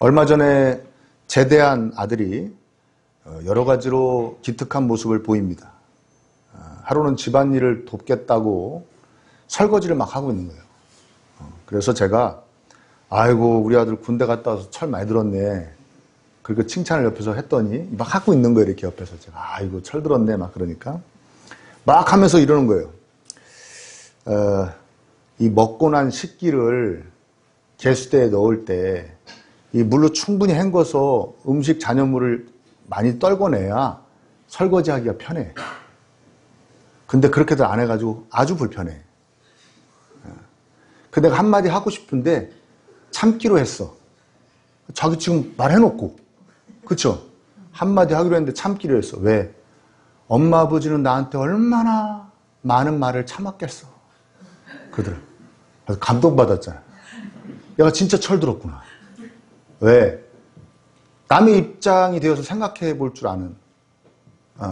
얼마 전에 제대한 아들이 여러 가지로 기특한 모습을 보입니다. 하루는 집안일을 돕겠다고 설거지를 막 하고 있는 거예요. 그래서 제가 아이고 우리 아들 군대 갔다 와서 철 많이 들었네. 그리고 칭찬을 옆에서 했더니 막 하고 있는 거예요. 이렇게 옆에서 제가 아이고 철 들었네 막 그러니까 막 하면서 이러는 거예요. 이 먹고 난 식기를 개수대에 넣을 때 이 물로 충분히 헹궈서 음식 잔여물을 많이 떨궈내야 설거지하기가 편해. 근데 그렇게도 안 해가지고 아주 불편해. 근데 내가 한마디 하고 싶은데 참기로 했어. 자기 지금 말해놓고. 그쵸? 한마디 하기로 했는데 참기로 했어. 왜? 엄마 아버지는 나한테 얼마나 많은 말을 참았겠어. 그들. 그래서 감동받았잖아. 얘가 진짜 철들었구나. 왜? 남의 입장이 되어서 생각해 볼 줄 아는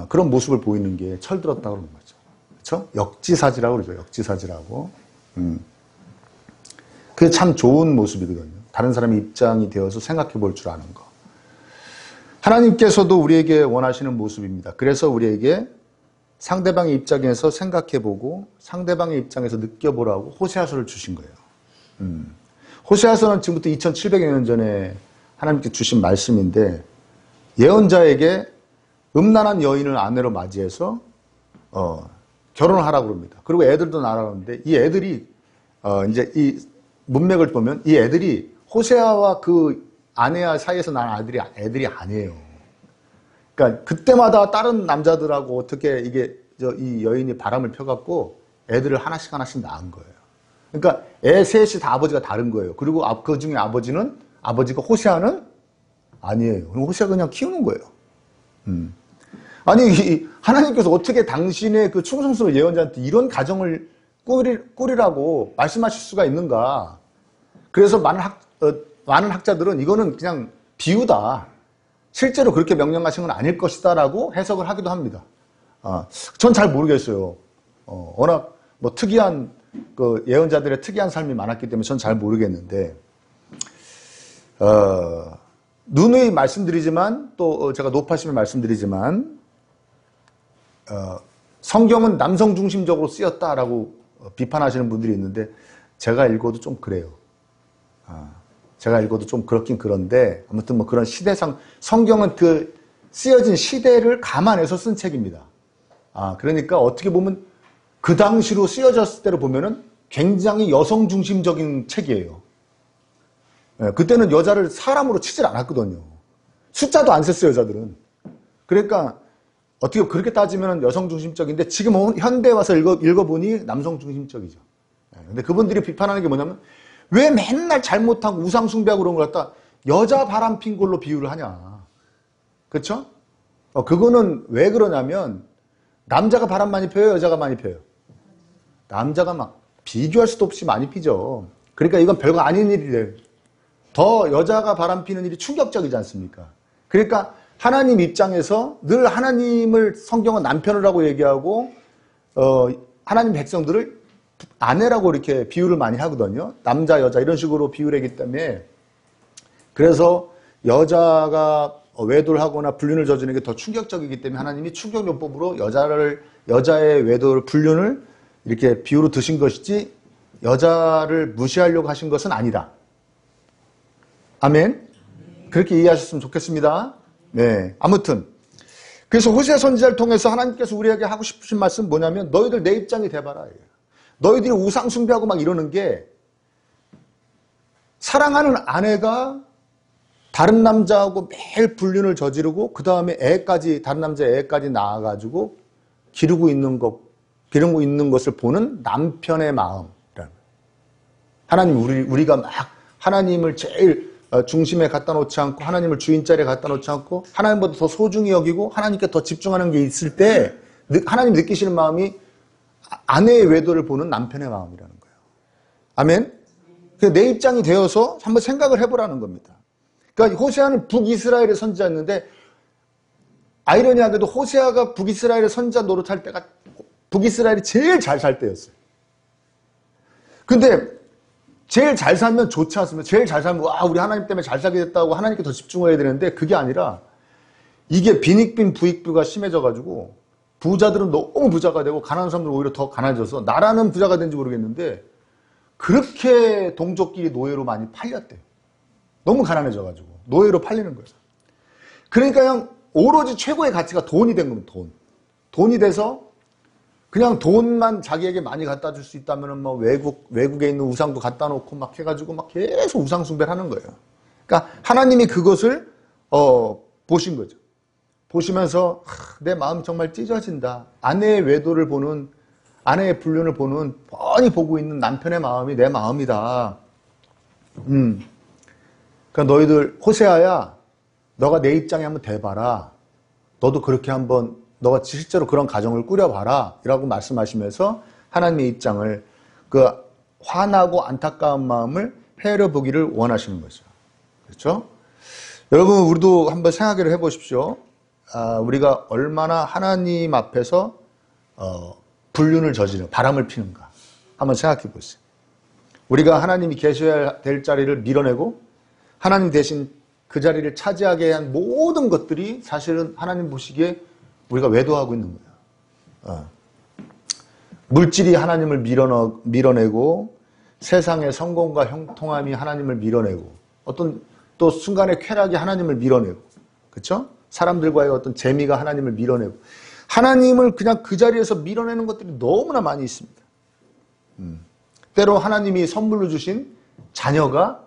그런 모습을 보이는 게 철들었다고 그러는 거죠. 그렇죠? 역지사지라고 그러죠. 역지사지라고. 그게 참 좋은 모습이거든요. 다른 사람의 입장이 되어서 생각해 볼 줄 아는 거. 하나님께서도 우리에게 원하시는 모습입니다. 그래서 우리에게 상대방의 입장에서 생각해 보고 상대방의 입장에서 느껴보라고 호세아서를 주신 거예요. 호세아서는 지금부터 2700여 년 전에 하나님께 주신 말씀인데 예언자에게 음란한 여인을 아내로 맞이해서 결혼을 하라고 그럽니다. 그리고 애들도 낳으라고 하는데 이 애들이 이제 이 문맥을 보면 이 애들이 호세아와 그 아내와 사이에서 난 애들이 아니에요. 그러니까 그때마다 다른 남자들하고 어떻게 이 여인이 바람을 펴갖고 애들을 하나씩 낳은 거예요. 그러니까 애 셋이 다 아버지가 다른 거예요. 그리고 그 중에 아버지가 호세아는 아니에요. 호세아가 그냥 키우는 거예요. 아니 하나님께서 어떻게 당신의 그 충성스러운 예언자한테 이런 가정을 꾸리라고 말씀하실 수가 있는가? 그래서 많은 학자들은 이거는 그냥 비유다. 실제로 그렇게 명령하신 건 아닐 것이다라고 해석을 하기도 합니다. 전 잘 모르겠어요. 워낙 뭐 특이한 그 예언자들의 특이한 삶이 많았기 때문에 전 잘 모르겠는데 누누이 말씀드리지만 또 제가 높아심을 말씀드리지만 성경은 남성 중심적으로 쓰였다라고 비판하시는 분들이 있는데 제가 읽어도 좀 그래요. 제가 읽어도 좀 그렇긴 그런데 아무튼 뭐 그런 시대상 성경은 그 쓰여진 시대를 감안해서 쓴 책입니다. 그러니까 어떻게 보면 그 당시로 쓰여졌을 때로 보면은 굉장히 여성 중심적인 책이에요. 그때는 여자를 사람으로 치질 않았거든요. 숫자도 안 셌어요, 여자들은. 그러니까 어떻게 그렇게 따지면 여성 중심적인데 지금 현대에 와서 읽어보니 남성 중심적이죠. 근데 그분들이 비판하는 게 뭐냐면 왜 맨날 잘못하고 우상 숭배하고 그런 걸 갖다 여자 바람 핀 걸로 비유를 하냐. 그렇죠? 그거는 왜 그러냐면 남자가 바람 많이 펴요, 여자가 많이 펴요? 남자가 막 비교할 수도 없이 많이 피죠. 그러니까 이건 별거 아닌 일이래요. 더 여자가 바람 피는 일이 충격적이지 않습니까? 그러니까 하나님 입장에서 늘 하나님을 성경은 남편을 하고 얘기하고 하나님 백성들을 아내라고 이렇게 비유를 많이 하거든요. 남자, 여자 이런 식으로 비유를 하기 때문에 그래서 여자가 외도를 하거나 불륜을 저지르는 게 더 충격적이기 때문에 하나님이 충격요법으로 여자의 외도를 불륜을 이렇게 비유로 드신 것이지 여자를 무시하려고 하신 것은 아니다. 아멘. 그렇게 이해하셨으면 좋겠습니다. 네. 아무튼 그래서 호세아 선지자를 통해서 하나님께서 우리에게 하고 싶으신 말씀은 뭐냐면 너희들 내 입장이 돼봐라. 너희들이 우상 숭배하고 막 이러는 게 사랑하는 아내가 다른 남자하고 매일 불륜을 저지르고 그 다음에 다른 남자의 애까지 낳아가지고 기르고 있는 것을 보는 남편의 마음이라는. 하나님 우리가 막 하나님을 제일 중심에 갖다 놓지 않고 하나님을 주인 자리에 갖다 놓지 않고 하나님보다 더 소중히 여기고 하나님께 더 집중하는 게 있을 때 하나님 느끼시는 마음이 아내의 외도를 보는 남편의 마음이라는 거예요. 아멘? 내 입장이 되어서 한번 생각을 해보라는 겁니다. 그러니까 호세아는 북이스라엘의 선지자였는데 아이러니하게도 호세아가 북이스라엘의 선지자 노릇할 때가 북이스라엘이 제일 잘 살 때였어요. 근데 제일 잘 살면 좋지 않습니까? 제일 잘 살면 와 우리 하나님 때문에 잘 살게 됐다고 하나님께 더 집중해야 되는데 그게 아니라 이게 빈익빈 부익부가 심해져가지고 부자들은 너무 부자가 되고 가난한 사람들은 오히려 더 가난해져서 나라는 부자가 된지 모르겠는데 그렇게 동족끼리 노예로 많이 팔렸대요. 너무 가난해져가지고 노예로 팔리는 거예요. 그러니까 그냥 오로지 최고의 가치가 돈이 된 겁니다. 돈이 돼서 그냥 돈만 자기에게 많이 갖다 줄 수 있다면 뭐 외국에 있는 우상도 갖다 놓고 막 해가지고 막 계속 우상 숭배를 하는 거예요. 그러니까 하나님이 그것을 보신 거죠. 보시면서 내 마음이 정말 찢어진다. 아내의 외도를 보는 아내의 불륜을 보는 뻔히 보고 있는 남편의 마음이 내 마음이다. 그러니까 너희들 호세아야 너가 내 입장에 한번 대봐라. 너도 그렇게 한번 너가 실제로 그런 가정을 꾸려봐라. 라고 말씀하시면서 하나님의 입장을 그 화나고 안타까운 마음을 헤아려 보기를 원하시는 거죠. 그렇죠? 여러분 우리도 한번 생각을 해보십시오. 우리가 얼마나 하나님 앞에서 불륜을 저지르 바람을 피는가 한번 생각해 보세요. 우리가 하나님이 계셔야 될 자리를 밀어내고 하나님 대신 그 자리를 차지하게 한 모든 것들이 사실은 하나님 보시기에 우리가 외도하고 있는 거예요. 물질이 하나님을 밀어내고 세상의 성공과 형통함이 하나님을 밀어내고 어떤 또 순간의 쾌락이 하나님을 밀어내고 그렇죠? 사람들과의 어떤 재미가 하나님을 밀어내고 하나님을 그냥 그 자리에서 밀어내는 것들이 너무나 많이 있습니다. 때로 하나님이 선물로 주신 자녀가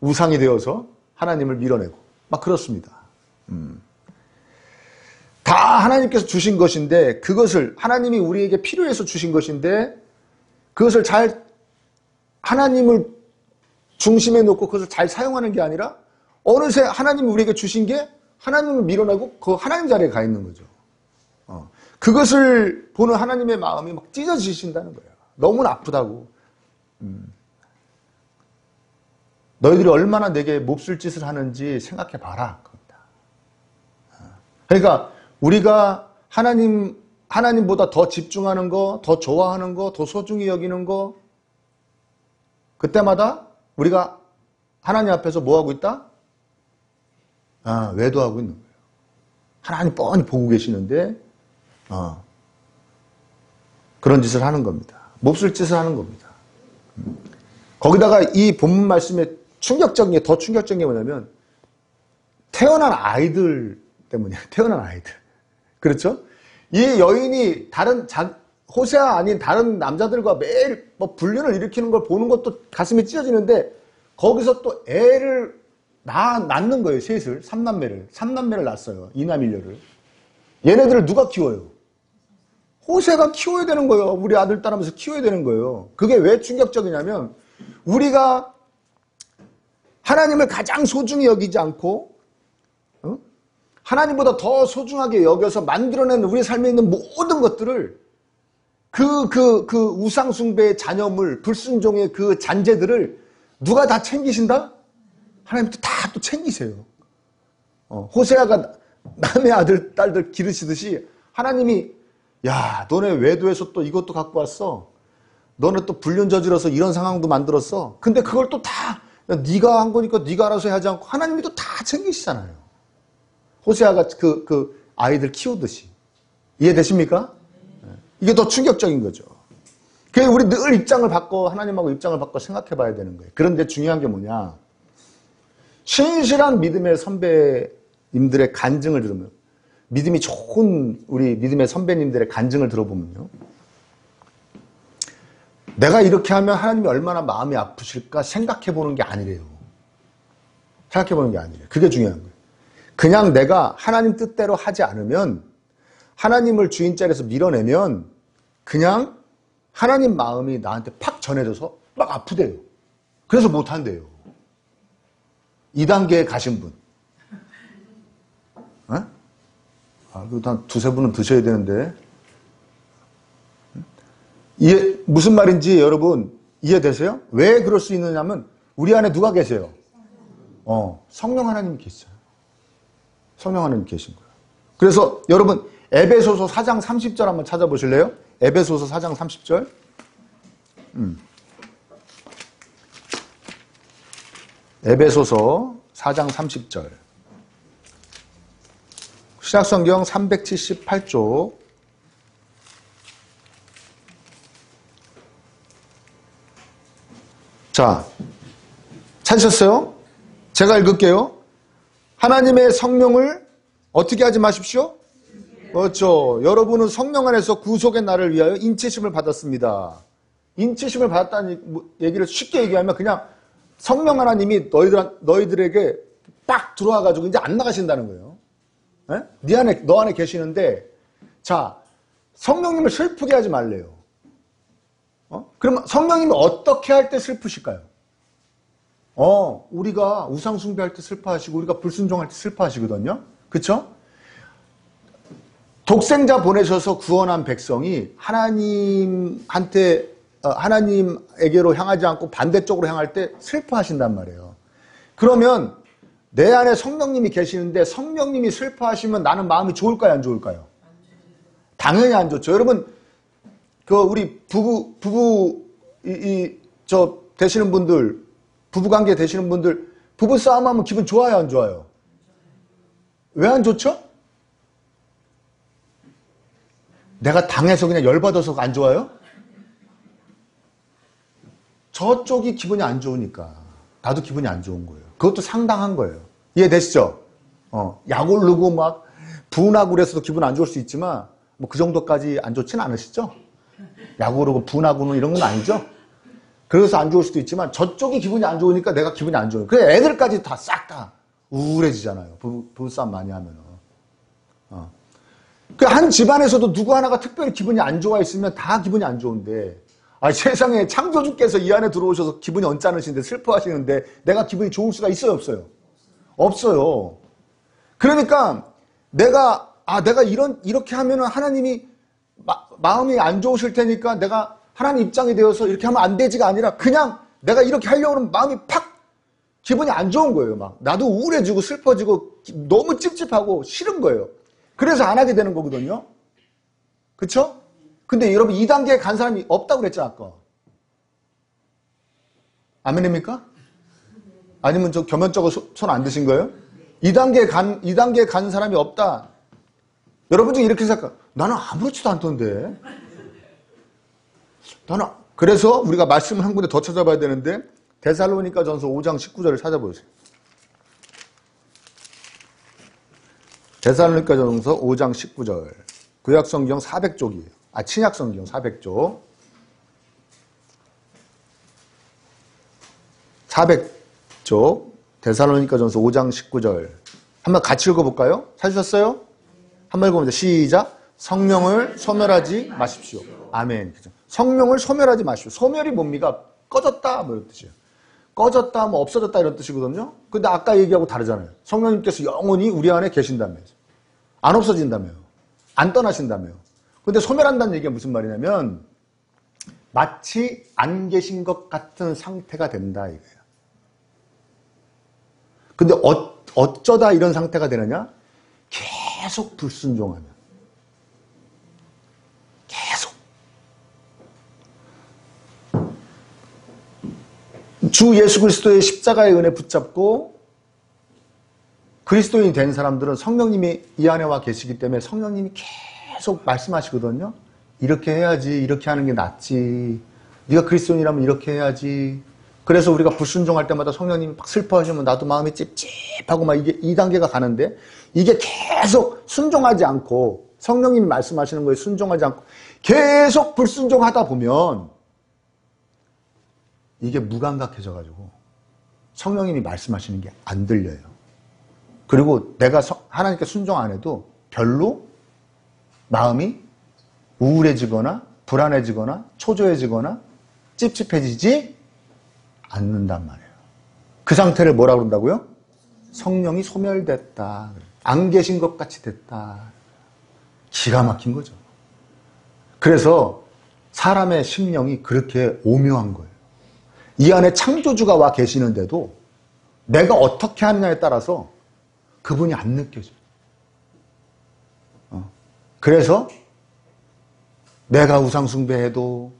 우상이 되어서 하나님을 밀어내고 막 그렇습니다. 다 하나님께서 주신 것인데 그것을 하나님이 우리에게 필요해서 주신 것인데 그것을 잘 하나님을 중심에 놓고 그것을 잘 사용하는 게 아니라 어느새 하나님이 우리에게 주신 게 하나님을 밀어내고 그 하나님 자리에 가 있는 거죠. 그것을 보는 하나님의 마음이 막 찢어지신다는 거예요. 너무나 아프다고. 너희들이 얼마나 내게 몹쓸 짓을 하는지 생각해 봐라. 그러니까 우리가 하나님보다 더 집중하는 거, 더 좋아하는 거, 더 소중히 여기는 거 그때마다 우리가 하나님 앞에서 뭐 하고 있다? 외도하고 있는 거예요. 하나님 뻔히 보고 계시는데 그런 짓을 하는 겁니다. 몹쓸 짓을 하는 겁니다. 거기다가 이 본문 말씀에 더 충격적인 게 뭐냐면 태어난 아이들 때문이에요. 태어난 아이들. 그렇죠? 이 여인이 호세아 아닌 다른 남자들과 매일 뭐 불륜을 일으키는 걸 보는 것도 가슴이 찢어지는데 거기서 또 애를 낳는 거예요. 셋을. 3남매를 낳았어요. 이남일녀를. 얘네들을 누가 키워요? 호세가 키워야 되는 거예요. 우리 아들 딸하면서 키워야 되는 거예요. 그게 왜 충격적이냐면 우리가 하나님을 가장 소중히 여기지 않고 하나님보다 더 소중하게 여겨서 만들어낸 우리 삶에 있는 모든 것들을 그 우상숭배의 잔여물, 불순종의 그 잔재들을 누가 다 챙기신다? 하나님도 다 또 챙기세요. 호세아가 남의 아들, 딸들 기르시듯이 하나님이 야, 너네 외도에서 또 이것도 갖고 왔어. 너네 또 불륜 저질러서 이런 상황도 만들었어. 근데 그걸 또 다 네가 한 거니까 네가 알아서 하지 않고 하나님이 또 다 챙기시잖아요. 호세아가 그 아이들 키우듯이. 이해되십니까? 이게 더 충격적인 거죠. 그래서 우리 늘 하나님하고 입장을 바꿔 생각해 봐야 되는 거예요. 그런데 중요한 게 뭐냐. 신실한 믿음의 선배님들의 간증을 들으면 믿음이 좋은 우리 믿음의 선배님들의 간증을 들어보면요. 내가 이렇게 하면 하나님이 얼마나 마음이 아프실까 생각해 보는 게 아니래요. 생각해 보는 게 아니래요. 그게 중요한 거예요. 그냥 내가 하나님 뜻대로 하지 않으면 하나님을 주인 자리에서 밀어내면 그냥 하나님 마음이 나한테 팍 전해져서 막 아프대요. 그래서 못한대요. 2단계에 가신 분. 그래도 한 두세 분은 드셔야 되는데. 무슨 말인지 여러분 이해되세요? 왜 그럴 수 있느냐면 우리 안에 누가 계세요? 성령 하나님이 계세요. 성령 하나님 계신 거예요. 그래서 여러분 에베소서 4장 30절 한번 찾아보실래요? 에베소서 4장 30절. 에베소서 4장 30절. 신약성경 378쪽. 자, 찾으셨어요? 제가 읽을게요. 하나님의 성령을 어떻게 하지 마십시오? 그렇죠. 여러분은 성령 안에서 구속의 날을 위하여 인치심을 받았습니다. 인치심을 받았다는 얘기를 쉽게 얘기하면 그냥 성령 하나님이 너희들에게 빡 들어와가지고 이제 안 나가신다는 거예요. 너 안에 계시는데, 자, 성령님을 슬프게 하지 말래요. 그러면 성령님이 어떻게 할 때 슬프실까요? 우리가 우상숭배할 때 슬퍼하시고, 우리가 불순종할 때 슬퍼하시거든요? 그쵸? 독생자 보내셔서 구원한 백성이 하나님에게로 향하지 않고 반대쪽으로 향할 때 슬퍼하신단 말이에요. 그러면 내 안에 성령님이 계시는데 성령님이 슬퍼하시면 나는 마음이 좋을까요? 안 좋을까요? 당연히 안 좋죠. 여러분, 우리 되시는 분들, 부부관계 되시는 분들, 부부싸움 하면 기분 좋아요? 안 좋아요? 왜 안 좋죠? 내가 당해서 그냥 열받아서 안 좋아요? 저쪽이 기분이 안 좋으니까 나도 기분이 안 좋은 거예요. 그것도 상당한 거예요. 이해되시죠? 약 오르고 막 분하고 그래서도 기분 안 좋을 수 있지만 뭐 그 정도까지 안 좋지는 않으시죠? 약 오르고 분하고는 이런 건 아니죠? 그래서 안 좋을 수도 있지만 저쪽이 기분이 안 좋으니까 내가 기분이 안 좋아요. 그래 애들까지 다 싹 다 우울해지잖아요. 부부싸움 많이 하면은. 그 한 집안에서도 누구 하나가 특별히 기분이 안 좋아 있으면 다 기분이 안 좋은데, 세상에 창조주께서 이 안에 들어오셔서 기분이 언짢으신데 슬퍼하시는데 내가 기분이 좋을 수가 있어요, 없어요? 없어요. 그러니까 내가 이렇게 하면은 하나님이 마음이 안 좋으실 테니까 내가 하나님 입장이 되어서 이렇게 하면 안 되지가 아니라 그냥 내가 이렇게 하려고 하면 마음이 팍 기분이 안 좋은 거예요. 막 나도 우울해지고 슬퍼지고 너무 찝찝하고 싫은 거예요. 그래서 안 하게 되는 거거든요. 그쵸? 근데 여러분 2단계에 간 사람이 없다고 그랬잖아 아까. 아멘입니까? 아니면 저 겸연쩍어 손 안 드신 거예요? 2단계에 간 사람이 없다. 여러분 중에 이렇게 생각해. 나는 아무렇지도 않던데. 그래서 우리가 말씀을 한 군데 더 찾아봐야 되는데 데살로니가 전서 5장 19절을 찾아보세요. 데살로니가 전서 5장 19절. 구약성경 400쪽이에요. 친약성경 400쪽. 400쪽. 데살로니가 전서 5장 19절. 한번 같이 읽어볼까요? 찾으셨어요? 한번 읽어보자. 시작. 성령을 소멸하지 마십시오. 아멘. 성령을 소멸하지 마십시오. 소멸이 뭡니까? 꺼졌다 뭐 이런 뜻이에요. 꺼졌다 뭐 없어졌다 이런 뜻이거든요. 근데 아까 얘기하고 다르잖아요. 성령님께서 영원히 우리 안에 계신다며요. 안 없어진다며요. 안 떠나신다며요. 근데 소멸한다는 얘기가 무슨 말이냐면 마치 안 계신 것 같은 상태가 된다 이거예요. 근데 어쩌다 이런 상태가 되느냐? 계속 불순종하면. 계속. 주 예수 그리스도의 십자가의 은혜 붙잡고 그리스도인이 된 사람들은 성령님이 이 안에 와 계시기 때문에 성령님이 계속 말씀하시거든요. 이렇게 해야지, 이렇게 하는 게 낫지. 네가 그리스도인이라면 이렇게 해야지. 그래서 우리가 불순종할 때마다 성령님이 막 슬퍼하시면 나도 마음이 찝찝하고 막 이게 2단계가 가는데 이게 계속 순종하지 않고 성령님이 말씀하시는 거에 순종하지 않고 계속 불순종하다 보면 이게 무감각해져가지고 성령님이 말씀하시는 게 안 들려요. 그리고 내가 하나님께 순종 안 해도 별로 마음이 우울해지거나 불안해지거나 초조해지거나 찝찝해지지 않는단 말이에요. 그 상태를 뭐라고 그런다고요? 성령이 소멸됐다. 안 계신 것 같이 됐다. 기가 막힌 거죠. 그래서 사람의 심령이 그렇게 오묘한 거예요. 이 안에 창조주가 와 계시는데도 내가 어떻게 하느냐에 따라서 그분이 안 느껴져요. 그래서 내가 우상숭배해도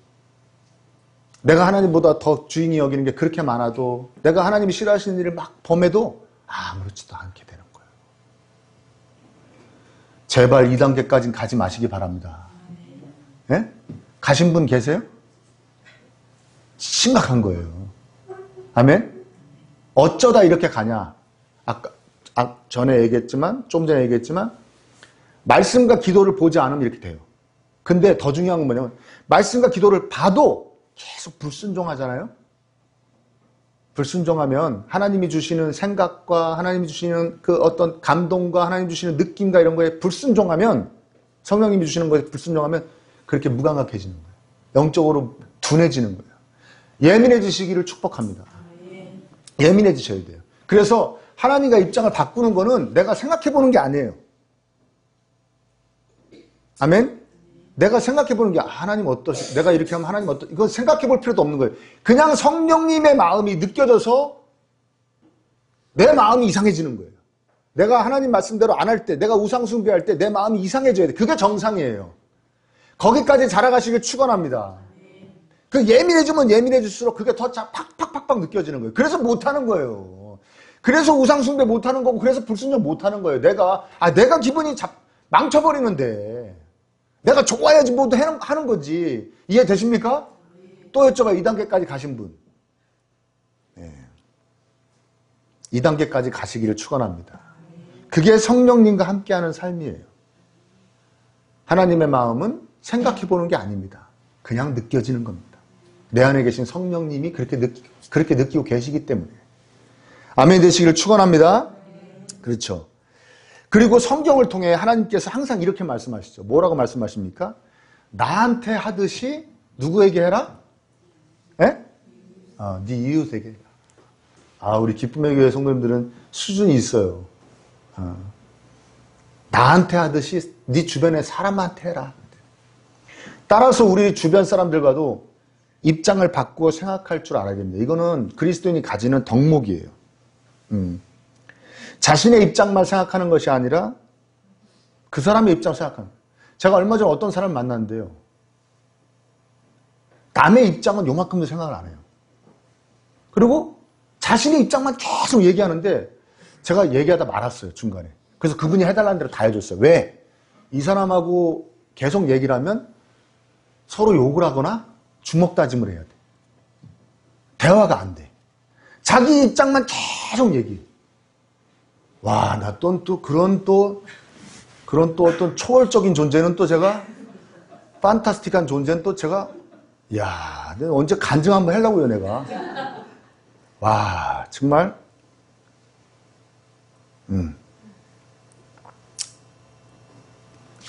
내가 하나님보다 더 주인이 여기는 게 그렇게 많아도 내가 하나님이 싫어하시는 일을 막 범해도 아무렇지도 않게 되는 거예요. 제발 2단계까지는 가지 마시기 바랍니다. 예? 가신 분 계세요? 심각한 거예요. 아멘? 어쩌다 이렇게 가냐? 아까 전에 얘기했지만, 좀 전에 얘기했지만, 말씀과 기도를 보지 않으면 이렇게 돼요. 근데 더 중요한 건 뭐냐면, 말씀과 기도를 봐도 계속 불순종하잖아요? 불순종하면 하나님이 주시는 생각과 하나님이 주시는 그 어떤 감동과 하나님이 주시는 느낌과 이런 거에 불순종하면, 성령님이 주시는 거에 불순종하면 그렇게 무감각해지는 거예요. 영적으로 둔해지는 거예요. 예민해지시기를 축복합니다. 예민해지셔야 돼요. 그래서 하나님과 입장을 바꾸는 거는 내가 생각해 보는 게 아니에요. 아멘? 내가 생각해 보는 게 하나님 어떠시, 내가 이렇게 하면 하나님 어떠, 이거 생각해 볼 필요도 없는 거예요. 그냥 성령님의 마음이 느껴져서 내 마음이 이상해지는 거예요. 내가 하나님 말씀대로 안 할 때, 내가 우상숭배할 때 내 마음이 이상해져야 돼. 그게 정상이에요. 거기까지 자라가시길 축원합니다. 그 예민해지면 예민해질수록 그게 더 팍팍팍팍 느껴지는 거예요. 그래서 못하는 거예요. 그래서 우상숭배 못하는 거고, 그래서 불순종 못하는 거예요. 내가 기분이 망쳐버리는데, 내가 좋아야지 뭐도 하는 거지. 이해되십니까? 또 여쭤봐요. 2단계까지 가신 분. 네. 2단계까지 가시기를 축원합니다. 그게 성령님과 함께하는 삶이에요. 하나님의 마음은 생각해 보는 게 아닙니다. 그냥 느껴지는 겁니다. 내 안에 계신 성령님이 그렇게 느끼고 계시기 때문에. 아멘 되시기를 축원합니다. 그렇죠. 그리고 성경을 통해 하나님께서 항상 이렇게 말씀하시죠. 뭐라고 말씀하십니까? 나한테 하듯이 누구에게 해라? 예? 네 이웃에게 해라. 우리 기쁨의 교회 성도님들은 수준이 있어요. 나한테 하듯이 네 주변의 사람한테 해라. 따라서 우리 주변 사람들과도 입장을 바꾸어 생각할 줄 알아야 됩니다. 이거는 그리스도인이 가지는 덕목이에요. 자신의 입장만 생각하는 것이 아니라 그 사람의 입장을 생각하는 거예요. 제가 얼마 전에 어떤 사람을 만났는데요. 남의 입장은 요만큼도 생각을 안 해요. 그리고 자신의 입장만 계속 얘기하는데 제가 얘기하다 말았어요. 중간에. 그래서 그분이 해달라는 대로 다 해줬어요. 왜? 이 사람하고 계속 얘기를 하면 서로 욕을 하거나 주먹다짐을 해야 돼. 대화가 안 돼. 자기 입장만 계속 얘기해. 와, 나 또 그런 어떤 초월적인 존재는 또 제가, 판타스틱한 존재는 또 제가, 야, 내가 언제 간증 한번 하려고요, 내가. 와, 정말.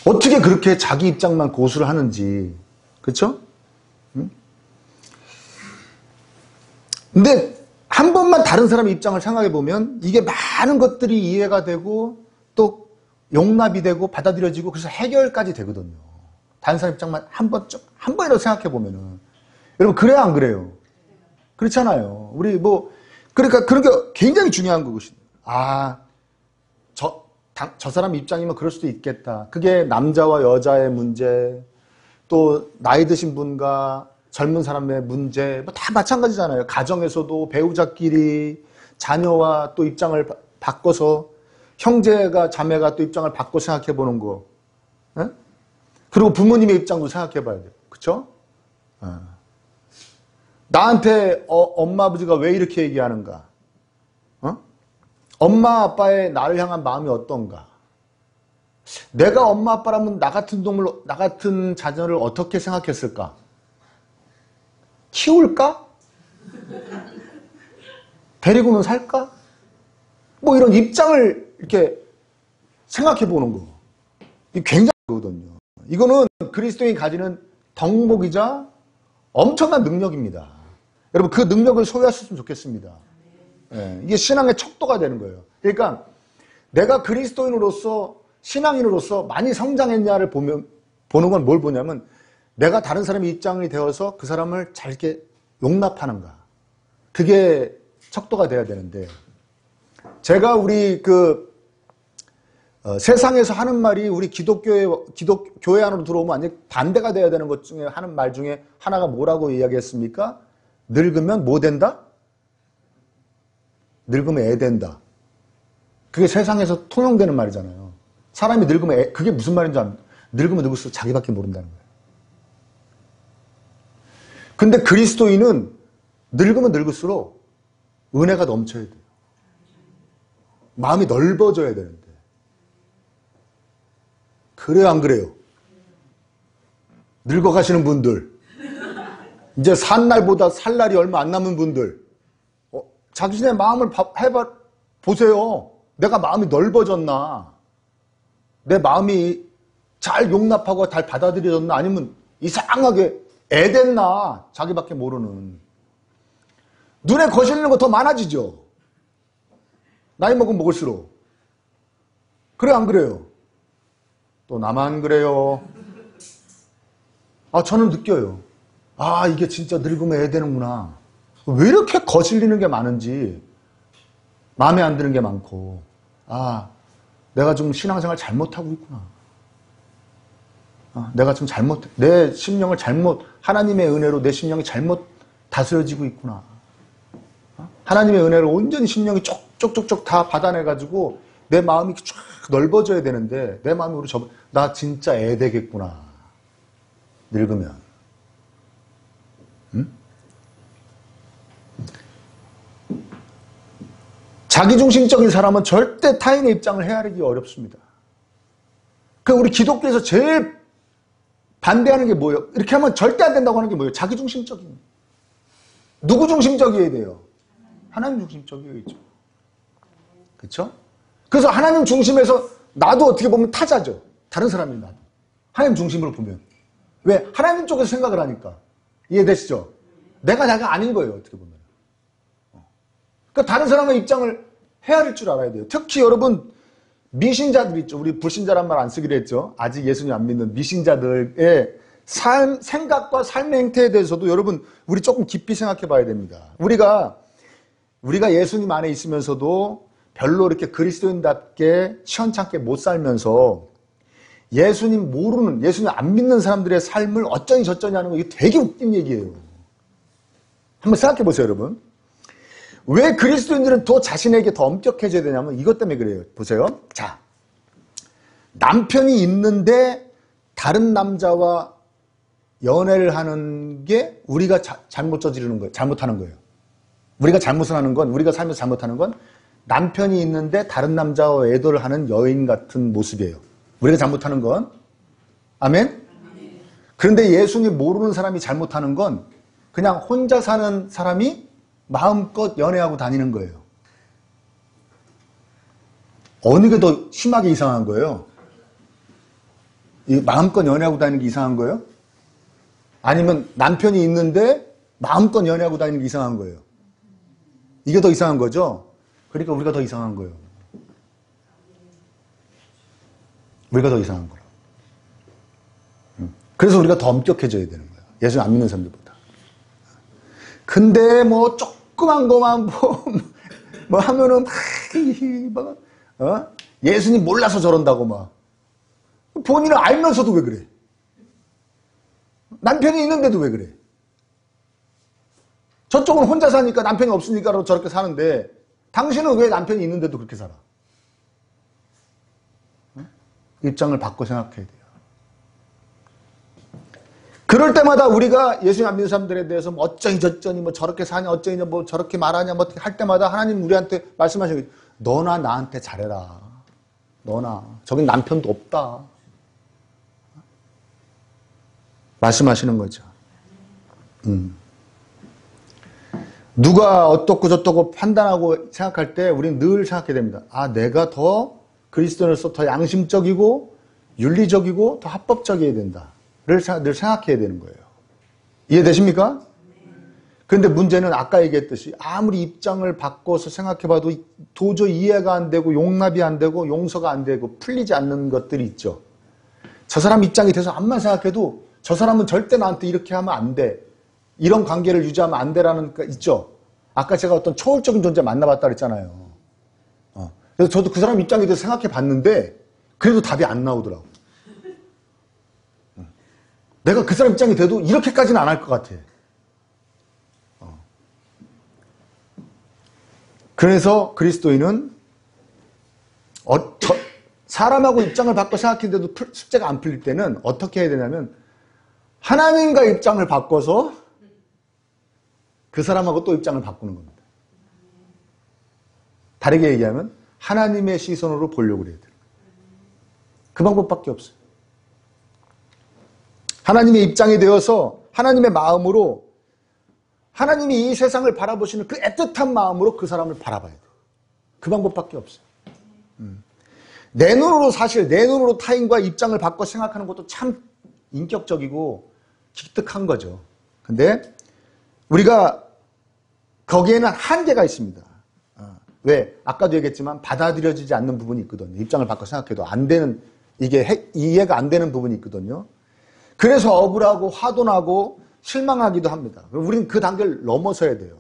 어떻게 그렇게 자기 입장만 고수를 하는지. 그쵸? 근데 한 번만 다른 사람의 입장을 생각해 보면 이게 많은 것들이 이해가 되고 또 용납이 되고 받아들여지고 그래서 해결까지 되거든요. 다른 사람 입장만 한 번이라도 생각해 보면은. 여러분, 그래야 안 그래요? 그렇잖아요. 우리 그러니까 그런 게 굉장히 중요한 것이죠. 저 사람 입장이면 그럴 수도 있겠다. 그게 남자와 여자의 문제, 또 나이 드신 분과 젊은 사람의 문제, 다 마찬가지잖아요. 가정에서도 배우자끼리 자녀와 또 입장을 바꿔서 형제가 자매가 또 입장을 바꿔 생각해 보는 거. 에? 그리고 부모님의 입장도 생각해 봐야 돼요. 그쵸? 나한테 엄마 아버지가 왜 이렇게 얘기하는가? 엄마 아빠의 나를 향한 마음이 어떤가? 내가 엄마 아빠라면 나 같은 자녀를 어떻게 생각했을까? 키울까? 데리고는 살까? 이런 입장을 이렇게 생각해 보는 거. 이게 굉장히 거거든요. 이거는 그리스도인이 가지는 덕목이자 엄청난 능력입니다. 여러분, 그 능력을 소유하셨으면 좋겠습니다. 예, 이게 신앙의 척도가 되는 거예요. 그러니까 내가 그리스도인으로서, 신앙인으로서 많이 성장했냐를 보는 건 뭘 보냐면 내가 다른 사람의 입장이 되어서 그 사람을 잘 이렇게 용납하는가. 그게 척도가 돼야 되는데, 제가 우리 세상에서 하는 말이 우리 교회 안으로 들어오면 완전히 반대가 돼야 되는 것 중에 하는 말 중에 하나가 뭐라고 이야기했습니까? 늙으면 뭐 된다? 늙으면 애 된다. 그게 세상에서 통용되는 말이잖아요. 사람이 늙으면 그게 무슨 말인지 압니까? 늙으면 늙을수록 자기밖에 모른다는 거예요. 근데 그리스도인은 늙으면 늙을수록 은혜가 넘쳐야 돼요. 마음이 넓어져야 되는데. 그래요, 안 그래요? 늙어가시는 분들, 이제 산 날보다 살 날이 얼마 안 남은 분들, 자신의 마음을 보세요. 내가 마음이 넓어졌나? 내 마음이 잘 용납하고 잘 받아들여졌나? 아니면 이상하게 애됐나? 자기밖에 모르는. 눈에 거슬리는 거 더 많아지죠? 나이 먹으면 먹을수록. 그래, 안 그래요? 또 나만 그래요? 저는 느껴요. 이게 진짜 늙으면 애 되는구나. 왜 이렇게 거슬리는 게 많은지, 마음에 안 드는 게 많고, 내가 좀 신앙생활 잘못하고 있구나. 내가 좀 내 심령을 하나님의 은혜로 내 심령이 잘못 다스려지고 있구나. 하나님의 은혜로 온전히 심령이 쪽쪽쪽쪽 다 받아내가지고 내 마음이 쫙 넓어져야 되는데, 내 마음이 나 진짜 애 되겠구나. 늙으면. 응? 자기중심적인 사람은 절대 타인의 입장을 헤아리기 어렵습니다. 우리 기독교에서 제일 반대하는 게 뭐예요? 이렇게 하면 절대 안 된다고 하는 게 뭐예요? 자기중심적인. 누구 중심적이어야 돼요? 하나님 중심적이어야죠. 그렇죠? 그래서 하나님 중심에서 나도 어떻게 보면 타자죠. 다른 사람이 나도. 하나님 중심으로 보면. 왜? 하나님 쪽에서 생각을 하니까. 이해되시죠? 내가 아닌 거예요. 어떻게 보면. 그러니까 다른 사람의 입장을 헤아릴 줄 알아야 돼요. 특히 여러분 미신자들 있죠. 우리 불신자란 말 안 쓰기로 했죠. 아직 예수님 안 믿는 미신자들의 생각과 삶의 행태에 대해서도 여러분 우리 조금 깊이 생각해 봐야 됩니다. 우리가 예수님 안에 있으면서도 별로 이렇게 그리스도인답게 시원찮게 못 살면서 예수님 모르는, 예수님 안 믿는 사람들의 삶을 어쩌니 저쩌니 하는 거, 이게 되게 웃긴 얘기예요. 한번 생각해 보세요, 여러분. 왜 그리스도인들은 더 자신에게 더 엄격해져야 되냐면 이것 때문에 그래요. 보세요. 자, 남편이 있는데 다른 남자와 연애를 하는 게 우리가 잘못 저지르는 거예요. 잘못하는 거예요. 우리가 잘못을 하는 건, 우리가 살면서 잘못하는 건 남편이 있는데 다른 남자와 애도를 하는 여인 같은 모습이에요. 우리가 잘못하는 건. 아멘? 그런데 예수님 모르는 사람이 잘못하는 건 그냥 혼자 사는 사람이 마음껏 연애하고 다니는 거예요. 어느 게 더 심하게 이상한 거예요? 마음껏 연애하고 다니는 게 이상한 거예요? 아니면 남편이 있는데 마음껏 연애하고 다니는 게 이상한 거예요? 이게 더 이상한 거죠? 그러니까 우리가 더 이상한 거예요. 우리가 더 이상한 거예요. 그래서 우리가 더 엄격해져야 되는 거예요. 예수 안 믿는 사람들보다. 근데 뭐 조그만 거만 뭐 하면은 막 예수님 몰라서 저런다고 막. 본인은 알면서도 왜 그래? 남편이 있는데도 왜 그래? 저쪽은 혼자 사니까 남편이 없으니까 저렇게 사는데 당신은 왜 남편이 있는데도 그렇게 살아? 입장을 바꿔 생각해야 돼요. 그럴 때마다 우리가 예수님 안 믿는 사람들에 대해서 뭐 어쩌니 저쩌니 뭐 저렇게 사냐 어쩌니 뭐 저렇게 말하냐 뭐 어떻게 할 때마다 하나님 우리한테 말씀하시는 거예요. 너나 나한테 잘해라. 너나. 저긴 남편도 없다. 말씀하시는 거죠. 누가 어떻고 저떻고 판단하고 생각할 때 우리는 늘 생각해야 됩니다. 내가 더 그리스도인으로서 더 양심적이고 윤리적이고 더 합법적이어야 된다. 늘 생각해야 되는 거예요. 이해되십니까? 그런데 문제는 아까 얘기했듯이 아무리 입장을 바꿔서 생각해봐도 도저히 이해가 안 되고 용납이 안 되고 용서가 안 되고 풀리지 않는 것들이 있죠. 저 사람 입장이 돼서 암만 생각해도 저 사람은 절대 나한테 이렇게 하면 안 돼. 이런 관계를 유지하면 안 되라는 거 있죠. 아까 제가 어떤 초월적인 존재 만나봤다 그랬잖아요. 그래서 저도 그 사람 입장에 대해서 생각해 봤는데 그래도 답이 안 나오더라고. 내가 그 사람 입장이 돼도 이렇게까지는 안 할 것 같아. 그래서 그리스도인은 사람하고 입장을 바꿔 생각했는데도 숙제가 안 풀릴 때는 어떻게 해야 되냐면 하나님과 입장을 바꿔서 그 사람하고 또 입장을 바꾸는 겁니다. 다르게 얘기하면 하나님의 시선으로 보려고 해야 돼요. 그 방법밖에 없어요. 하나님의 입장이 되어서 하나님의 마음으로 하나님이 이 세상을 바라보시는 그 애틋한 마음으로 그 사람을 바라봐야 돼요. 그 방법밖에 없어요. 내 눈으로 내 눈으로 타인과 입장을 바꿔 생각하는 것도 참 인격적이고 기특한 거죠. 근데 우리가 거기에는 한계가 있습니다. 왜? 아까도 얘기했지만 받아들여지지 않는 부분이 있거든요. 입장을 바꿔 생각해도 안 되는, 이게 이해가 안 되는 부분이 있거든요. 그래서 억울하고 화도 나고 실망하기도 합니다. 우리는 그 단계를 넘어서야 돼요.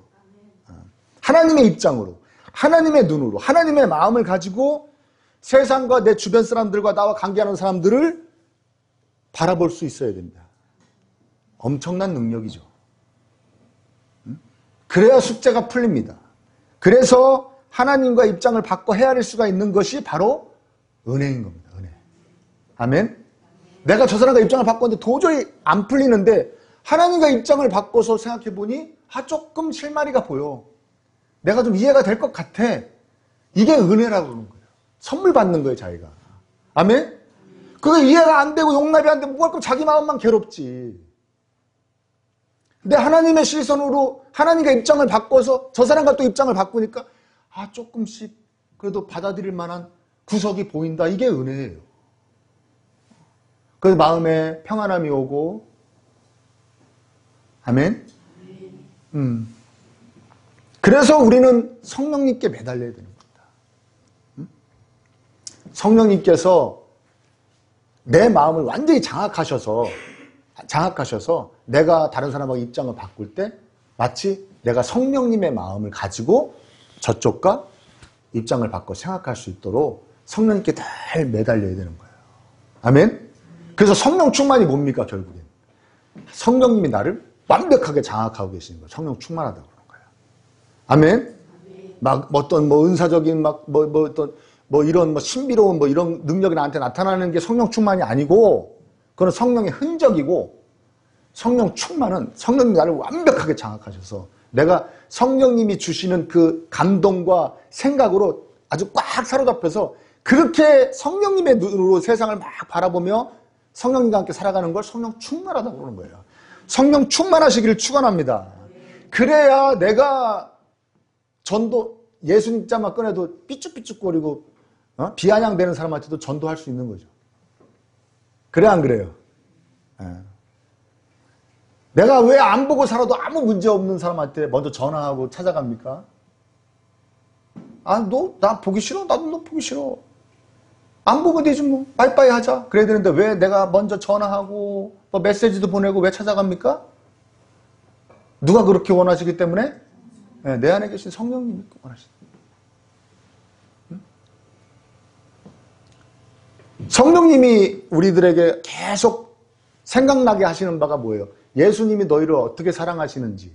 하나님의 입장으로, 하나님의 눈으로, 하나님의 마음을 가지고 세상과 내 주변 사람들과 나와 관계하는 사람들을 바라볼 수 있어야 됩니다. 엄청난 능력이죠. 그래야 숙제가 풀립니다. 그래서 하나님과 입장을 바꿔 헤아릴 수가 있는 것이 바로 은혜인 겁니다. 은혜. 아멘. 내가 저 사람과 입장을 바꿨는데 도저히 안 풀리는데 하나님과 입장을 바꿔서 생각해 보니 조금 실마리가 보여. 내가 좀 이해가 될 것 같아. 이게 은혜라고 그러는 거예요. 선물 받는 거예요, 자기가. 아멘. 그게 이해가 안 되고 용납이 안 되면 뭐 할 거면 자기 마음만 괴롭지. 근데 하나님의 시선으로 하나님과 입장을 바꿔서 저 사람과 또 입장을 바꾸니까 조금씩 그래도 받아들일 만한 구석이 보인다. 이게 은혜예요. 그래서 마음에 평안함이 오고 아멘. 그래서 우리는 성령님께 매달려야 되는 겁니다. 성령님께서 내 마음을 완전히 장악하셔서 내가 다른 사람하고 입장을 바꿀 때 마치 내가 성령님의 마음을 가지고 저쪽과 입장을 바꿔 생각할 수 있도록 성령님께 늘 매달려야 되는 거예요. 아멘? 그래서 성령 충만이 뭡니까, 결국엔? 성령님이 나를 완벽하게 장악하고 계시는 거예요. 성령 충만하다고 그러는 거예요. 아멘? 막 어떤 은사적인 이런 신비로운 이런 능력이 나한테 나타나는 게 성령 충만이 아니고 그건 성령의 흔적이고 성령 충만은 성령님이 나를 완벽하게 장악하셔서 내가 성령님이 주시는 그 감동과 생각으로 아주 꽉 사로잡혀서 그렇게 성령님의 눈으로 세상을 막 바라보며 성령님과 함께 살아가는 걸 성령 충만하다고 그러는 거예요. 성령 충만하시기를 축원합니다. 그래야 내가 전도 예수님 자만 꺼내도 삐쭉삐쭉거리고 비아냥대는 사람한테도 전도할 수 있는 거죠. 그래 안 그래요? 내가 왜 안 보고 살아도 아무 문제 없는 사람한테 먼저 전화하고 찾아갑니까? 너 나 보기 싫어? 나도 너 보기 싫어. 안 보면 되지 뭐. 빠이빠이 하자. 그래야 되는데 왜 내가 먼저 전화하고 메시지도 보내고 왜 찾아갑니까? 누가 그렇게 원하시기 때문에? 내 안에 계신 성령님이 원하시다. 성령님이 우리들에게 계속 생각나게 하시는 바가 뭐예요? 예수님이 너희를 어떻게 사랑하시는지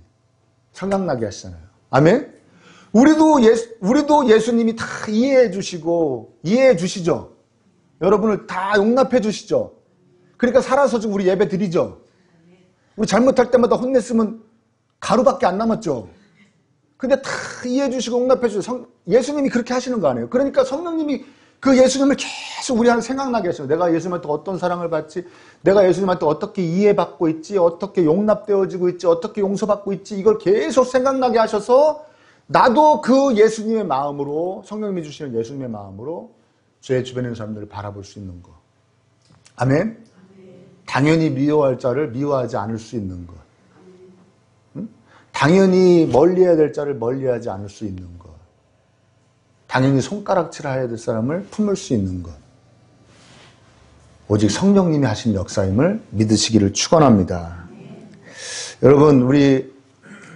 생각나게 하시잖아요. 아멘? 우리도 예수님이 다 이해해 주시고 이해해 주시죠. 여러분을 다 용납해 주시죠. 그러니까 살아서 좀 우리 예배 드리죠. 우리 잘못할 때마다 혼냈으면 가루밖에 안 남았죠. 근데 다 이해해 주시고 용납해 주시고 예수님이 그렇게 하시는 거 아니에요. 그러니까 성령님이 그 예수님을 계속 우리 안에 생각나게 하셔요. 내가 예수님한테 어떤 사랑을 받지, 내가 예수님한테 어떻게 이해받고 있지, 어떻게 용납되어지고 있지, 어떻게 용서받고 있지, 이걸 계속 생각나게 하셔서 나도 그 예수님의 마음으로, 성령님이 주시는 예수님의 마음으로 제 주변에 있는 사람들을 바라볼 수 있는 것. 아멘? 당연히 미워할 자를 미워하지 않을 수 있는 것. 당연히 멀리해야 될 자를 멀리하지 않을 수 있는 것. 당연히 손가락질해야 될 사람을 품을 수 있는 것. 오직 성령님이 하신 역사임을 믿으시기를 축원합니다. 여러분, 우리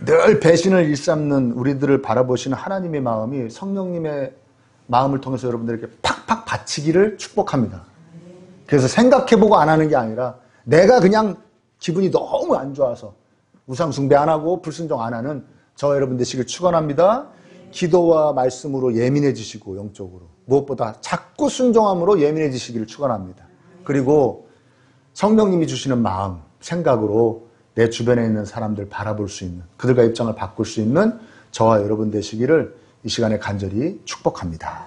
늘 배신을 일삼는 우리들을 바라보시는 하나님의 마음이 성령님의 마음을 통해서 여러분들에게 팍팍 받치기를 축복합니다. 그래서 생각해보고 안 하는 게 아니라 내가 그냥 기분이 너무 안 좋아서 우상 숭배 안 하고 불순종 안 하는 저 여러분 되시길 축원합니다. 기도와 말씀으로 예민해지시고 영적으로 무엇보다 자꾸 순종함으로 예민해지시기를 축원합니다. 그리고 성령님이 주시는 마음, 생각으로 내 주변에 있는 사람들 바라볼 수 있는, 그들과 입장을 바꿀 수 있는 저와 여러분 되시기를 이 시간에 간절히 축복합니다.